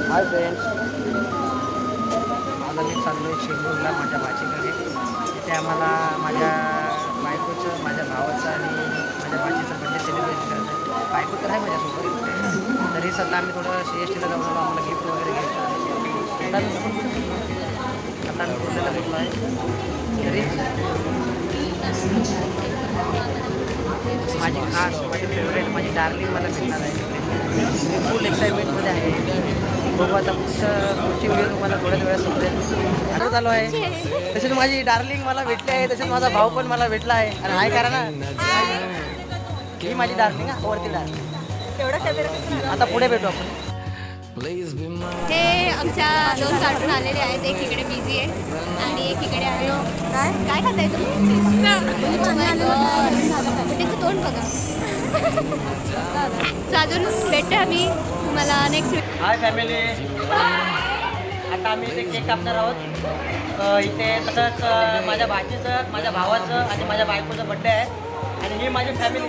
Hi friends, आता मी चाललो आहे शेंगूरला माझ्या भाचीकडे. तिथे आम्हाला माझ्या बायकोचं, माझ्या भावाचं आणि माझ्या भाचीचं बड्डे सेलिब्रेट करायचं आहे. बायको तर आहे माझ्यासोबत, तरी सध्या आम्ही थोडं CSTला जाऊन आलो. आम्हाला गिफ्ट वगैरे घ्यायचं आहे. आता आम्ही बोललेला भेटलो आहे तरी माझी खास, माझी फेवरेट, माझी डार्लिंग मला भेटणार आहे. मी फुल एक्साइटमेंटमध्ये आहे. बघू आता पुढची व्हिडिओ तुम्हाला थोड्याच वेळात समजेल. आता चालू आहे. तसेच माझी डार्लिंग मला भेटली आहे, तसेच माझा भाऊ पण मला भेटला आहे. आणि हाय करा ना, ही माझी डार्लिंग आहे, वरती डार्लिंग. एवढं आता पुढे भेटू आपण. हे आमच्या 2 कार्टून आलेले आहेत. एक इकडे बिझी आहे आणि एक इकडे आहे. काय काय खाताय तुम्ही? त्याचं तोंड बघा. अजून भेटते आम्ही तुम्हाला नेक्स्ट. हाय फॅमिली, आता आम्ही इथे केक कापणार आहोत. इथे तसंच माझ्या भाचीचं, माझ्या भावाचं आणि माझ्या बायकोचं बड्डे आहे. आणि ही माझी फॅमिली.